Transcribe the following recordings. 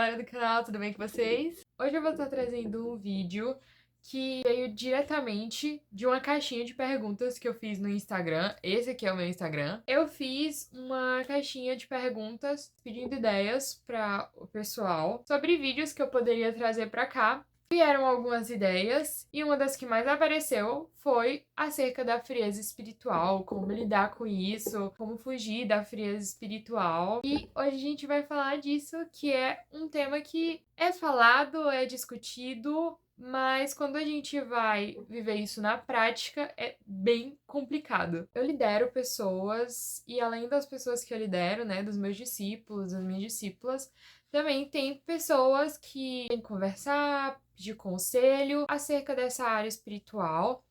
galera do canal, tudo bem com vocês? Hoje eu vou estar trazendo um vídeo que veio diretamente de uma caixinha de perguntas que eu fiz no Instagram. Esse aqui é o meu Instagram. Eu fiz uma caixinha de perguntas pedindo ideias para o pessoal sobre vídeos que eu poderia trazer para cá. Vieram algumas ideias e uma das que mais apareceu foi acerca da frieza espiritual, como lidar com isso, como fugir da frieza espiritual. E hoje a gente vai falar disso, que é um tema que é falado, é discutido, mas quando a gente vai viver isso na prática é bem complicado. Eu lidero pessoas e além das pessoas que eu lidero, né, dos meus discípulos, das minhas discípulas, também tem pessoas que vêm conversar, pedir conselho acerca dessa área espiritual.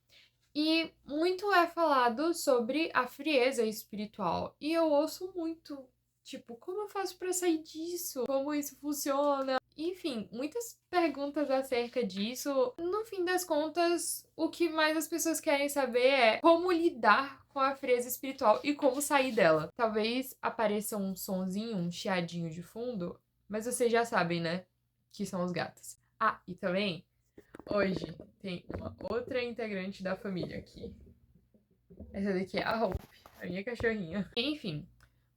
E muito é falado sobre a frieza espiritual. E eu ouço muito, tipo, como eu faço pra sair disso? Como isso funciona? Enfim, muitas perguntas acerca disso. No fim das contas, o que mais as pessoas querem saber é como lidar com a frieza espiritual e como sair dela. Talvez apareça um sonzinho, um chiadinho de fundo, mas vocês já sabem, né? Que são os gatos. Ah, e também, hoje tem uma outra integrante da família aqui. Essa daqui é a Hope, a minha cachorrinha. Enfim,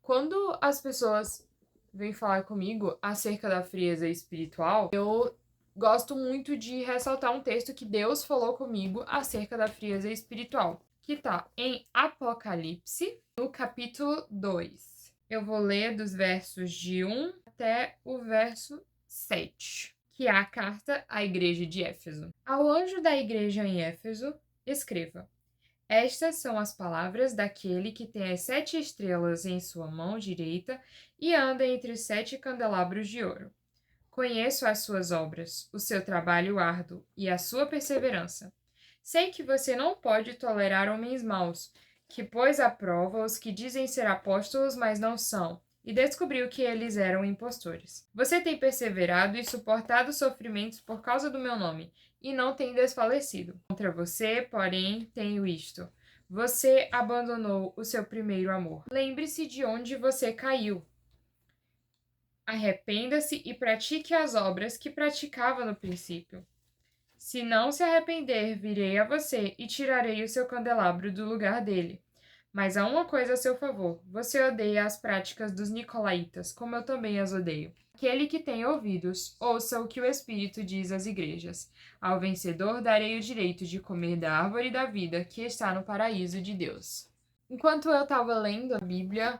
quando as pessoas vêm falar comigo acerca da frieza espiritual, eu gosto muito de ressaltar um texto que Deus falou comigo acerca da frieza espiritual, que tá em Apocalipse, no capítulo 2. Eu vou ler dos versos de 1 até o verso 7, que é a carta à igreja de Éfeso. Ao anjo da igreja em Éfeso, escreva: estas são as palavras daquele que tem as 7 estrelas em sua mão direita e anda entre os 7 candelabros de ouro. Conheço as suas obras, o seu trabalho árduo e a sua perseverança. Sei que você não pode tolerar homens maus, que pôs à prova os que dizem ser apóstolos, mas não são, e descobriu que eles eram impostores. Você tem perseverado e suportado sofrimentos por causa do meu nome, e não tem desfalecido. Contra você, porém, tenho isto: você abandonou o seu primeiro amor. Lembre-se de onde você caiu. Arrependa-se e pratique as obras que praticava no princípio. Se não se arrepender, virei a você e tirarei o seu candelabro do lugar dele. Mas há uma coisa a seu favor: você odeia as práticas dos nicolaítas, como eu também as odeio. Aquele que tem ouvidos, ouça o que o Espírito diz às igrejas. Ao vencedor darei o direito de comer da árvore da vida que está no paraíso de Deus. Enquanto eu estava lendo a Bíblia,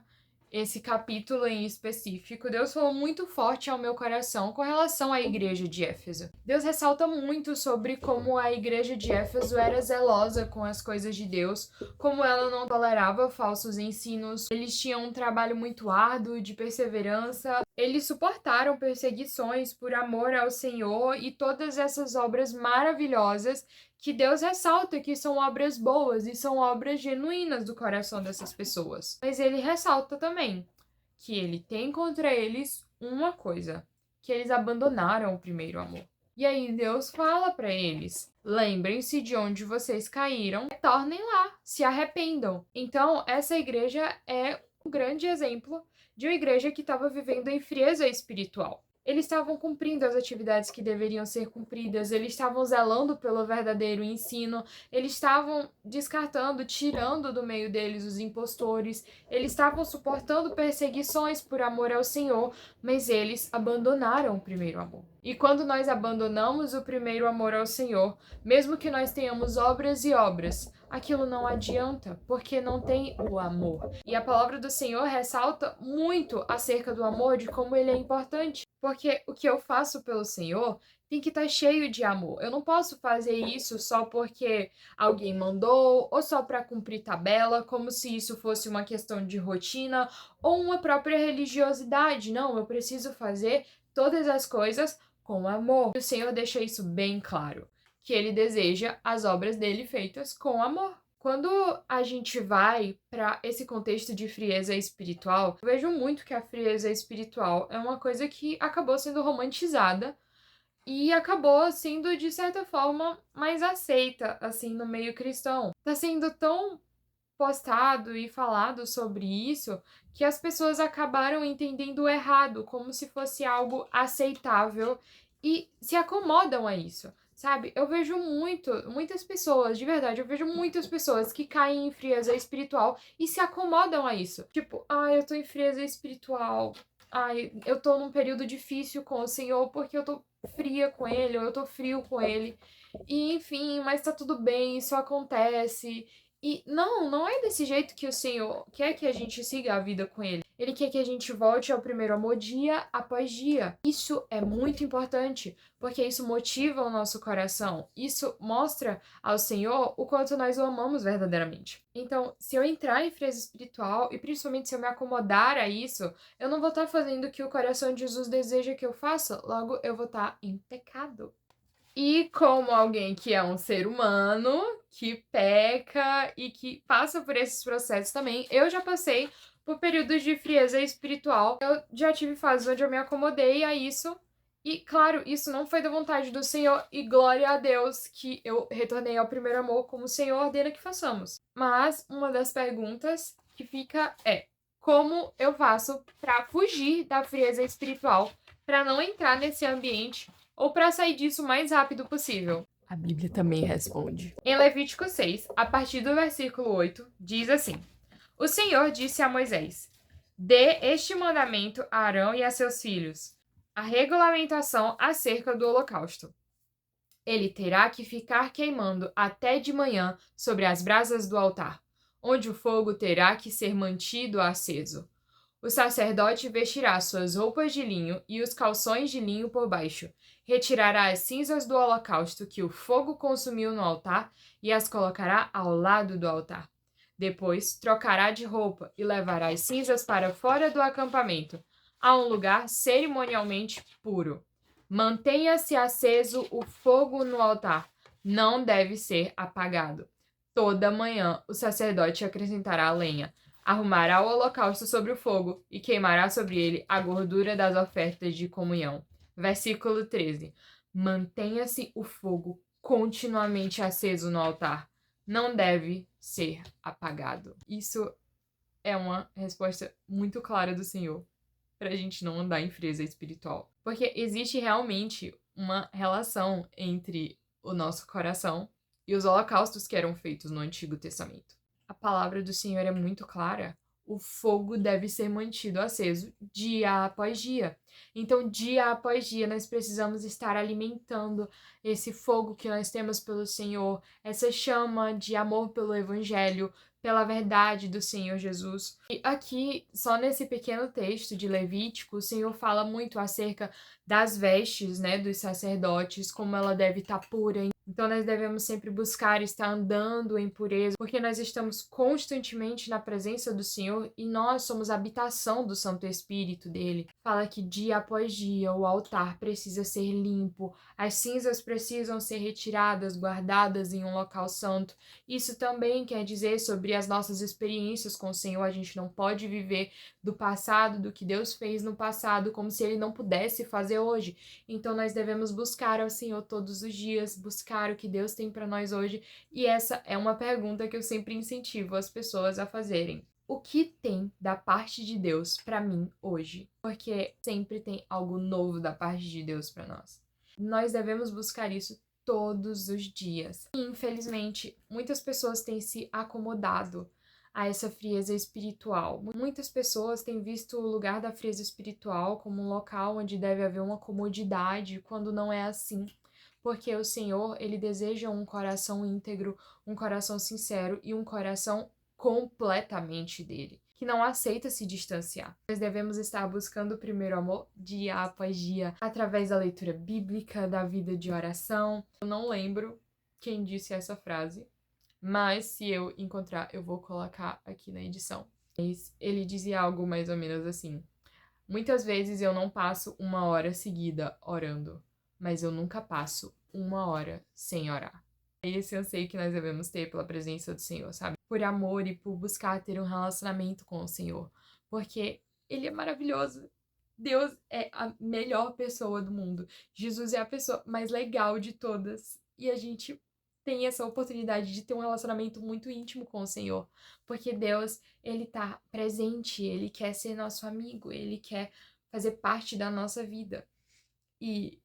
esse capítulo em específico, Deus falou muito forte ao meu coração com relação à igreja de Éfeso. Deus ressalta muito sobre como a igreja de Éfeso era zelosa com as coisas de Deus, como ela não tolerava falsos ensinos, eles tinham um trabalho muito árduo de perseverança, eles suportaram perseguições por amor ao Senhor e todas essas obras maravilhosas que Deus ressalta que são obras boas e são obras genuínas do coração dessas pessoas. Mas ele ressalta também que ele tem contra eles uma coisa: que eles abandonaram o primeiro amor. E aí Deus fala para eles: lembrem-se de onde vocês caíram, retornem lá, se arrependam. Então, essa igreja é um grande exemplo de uma igreja que estava vivendo em frieza espiritual. Eles estavam cumprindo as atividades que deveriam ser cumpridas, eles estavam zelando pelo verdadeiro ensino, eles estavam descartando, tirando do meio deles os impostores, eles estavam suportando perseguições por amor ao Senhor, mas eles abandonaram o primeiro amor. E quando nós abandonamos o primeiro amor ao Senhor, mesmo que nós tenhamos obras e obras, aquilo não adianta, porque não tem o amor. E a palavra do Senhor ressalta muito acerca do amor, de como ele é importante. Porque o que eu faço pelo Senhor tem que estar cheio de amor. Eu não posso fazer isso só porque alguém mandou ou só para cumprir tabela, como se isso fosse uma questão de rotina ou uma própria religiosidade. Não, eu preciso fazer todas as coisas com amor. O Senhor deixa isso bem claro, que ele deseja as obras dele feitas com amor. Quando a gente vai para esse contexto de frieza espiritual, eu vejo muito que a frieza espiritual é uma coisa que acabou sendo romantizada e acabou sendo, de certa forma, mais aceita, assim, no meio cristão. Tá sendo tão postado e falado sobre isso que as pessoas acabaram entendendo errado, como se fosse algo aceitável e se acomodam a isso, sabe? Eu vejo muitas pessoas, de verdade, eu vejo muitas pessoas que caem em frieza espiritual e se acomodam a isso. Tipo, ai, eu tô em frieza espiritual. Ai, eu tô num período difícil com o Senhor porque eu tô fria com ele, ou eu tô frio com ele. E enfim, mas tá tudo bem, isso acontece. E não é desse jeito que o Senhor quer que a gente siga a vida com Ele. Ele quer que a gente volte ao primeiro amor dia após dia. Isso é muito importante, porque isso motiva o nosso coração. Isso mostra ao Senhor o quanto nós o amamos verdadeiramente. Então, se eu entrar em frieza espiritual, e principalmente se eu me acomodar a isso, eu não vou estar fazendo o que o coração de Jesus deseja que eu faça, logo eu vou estar em pecado. E como alguém que é um ser humano, que peca e que passa por esses processos também, eu já passei por períodos de frieza espiritual. Eu já tive fases onde eu me acomodei a isso. E, claro, isso não foi da vontade do Senhor, e glória a Deus que eu retornei ao primeiro amor como o Senhor ordena que façamos. Mas uma das perguntas que fica é: como eu faço para fugir da frieza espiritual, para não entrar nesse ambiente ou para sair disso o mais rápido possível? A Bíblia também responde. Em Levítico 6, a partir do versículo 8, diz assim: O Senhor disse a Moisés: Dê este mandamento a Arão e a seus filhos, a regulamentação acerca do holocausto. Ele terá que ficar queimando até de manhã sobre as brasas do altar, onde o fogo terá que ser mantido aceso. O sacerdote vestirá suas roupas de linho e os calções de linho por baixo. Retirará as cinzas do holocausto que o fogo consumiu no altar e as colocará ao lado do altar. Depois, trocará de roupa e levará as cinzas para fora do acampamento, a um lugar cerimonialmente puro. Mantenha-se aceso o fogo no altar. Não deve ser apagado. Toda manhã o sacerdote acrescentará lenha, arrumará o holocausto sobre o fogo e queimará sobre ele a gordura das ofertas de comunhão. Versículo 13. Mantenha-se o fogo continuamente aceso no altar. Não deve ser apagado. Isso é uma resposta muito clara do Senhor para a gente não andar em frieza espiritual. Porque existe realmente uma relação entre o nosso coração e os holocaustos que eram feitos no Antigo Testamento. A palavra do Senhor é muito clara. O fogo deve ser mantido aceso dia após dia. Então, dia após dia, nós precisamos estar alimentando esse fogo que nós temos pelo Senhor, essa chama de amor pelo Evangelho, pela verdade do Senhor Jesus. E aqui, só nesse pequeno texto de Levítico, o Senhor fala muito acerca das vestes, né, dos sacerdotes, como ela deve estar pura. Então, nós devemos sempre buscar estar andando em pureza, porque nós estamos constantemente na presença do Senhor e nós somos a habitação do Santo Espírito dele. Fala que dia após dia o altar precisa ser limpo, as cinzas precisam ser retiradas, guardadas em um local santo. Isso também quer dizer sobre as nossas experiências com o Senhor. A gente não pode viver do passado, do que Deus fez no passado, como se ele não pudesse fazer hoje. Então, nós devemos buscar ao Senhor todos os dias, buscar o que Deus tem para nós hoje. E essa é uma pergunta que eu sempre incentivo as pessoas a fazerem. O que tem da parte de Deus para mim hoje? Porque sempre tem algo novo da parte de Deus para nós. Nós devemos buscar isso todos os dias. E, infelizmente, muitas pessoas têm se acomodado a essa frieza espiritual. Muitas pessoas têm visto o lugar da frieza espiritual como um local onde deve haver uma comodidade, quando não é assim. Porque o Senhor, ele deseja um coração íntegro, um coração sincero e um coração completamente dele, que não aceita se distanciar. Nós devemos estar buscando o primeiro amor dia após dia, através da leitura bíblica, da vida de oração. Eu não lembro quem disse essa frase, mas se eu encontrar, eu vou colocar aqui na edição. Ele dizia algo mais ou menos assim: muitas vezes eu não passo uma hora seguida orando, mas eu nunca passo uma hora sem orar. É esse anseio que nós devemos ter pela presença do Senhor, sabe? Por amor e por buscar ter um relacionamento com o Senhor. Porque Ele é maravilhoso. Deus é a melhor pessoa do mundo. Jesus é a pessoa mais legal de todas. E a gente tem essa oportunidade de ter um relacionamento muito íntimo com o Senhor. Porque Deus, Ele tá presente, Ele quer ser nosso amigo, Ele quer fazer parte da nossa vida. E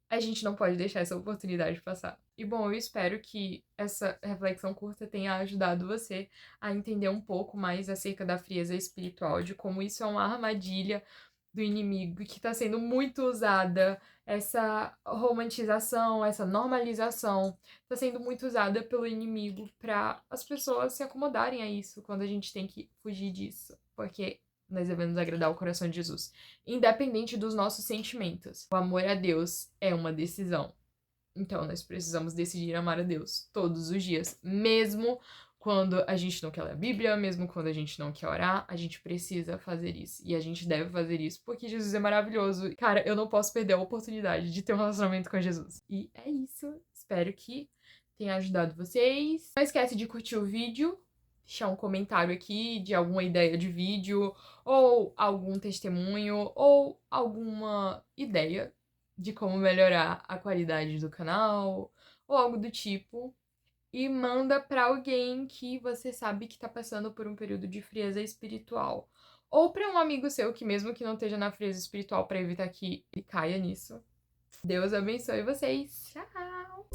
a gente não pode deixar essa oportunidade passar. E bom, eu espero que essa reflexão curta tenha ajudado você a entender um pouco mais acerca da frieza espiritual, de como isso é uma armadilha do inimigo que está sendo muito usada, essa romantização, essa normalização, está sendo muito usada pelo inimigo para as pessoas se acomodarem a isso, quando a gente tem que fugir disso, porque nós devemos agradar o coração de Jesus, independente dos nossos sentimentos. O amor a Deus é uma decisão. Então, nós precisamos decidir amar a Deus todos os dias, mesmo quando a gente não quer ler a Bíblia, mesmo quando a gente não quer orar, a gente precisa fazer isso. E a gente deve fazer isso porque Jesus é maravilhoso. Cara, eu não posso perder a oportunidade de ter um relacionamento com Jesus. E é isso. Espero que tenha ajudado vocês. Não esquece de curtir o vídeo, deixar um comentário aqui de alguma ideia de vídeo, ou algum testemunho, ou alguma ideia de como melhorar a qualidade do canal, ou algo do tipo. E manda pra alguém que você sabe que tá passando por um período de frieza espiritual. Ou pra um amigo seu que mesmo que não esteja na frieza espiritual, pra evitar que ele caia nisso. Deus abençoe vocês. Tchau!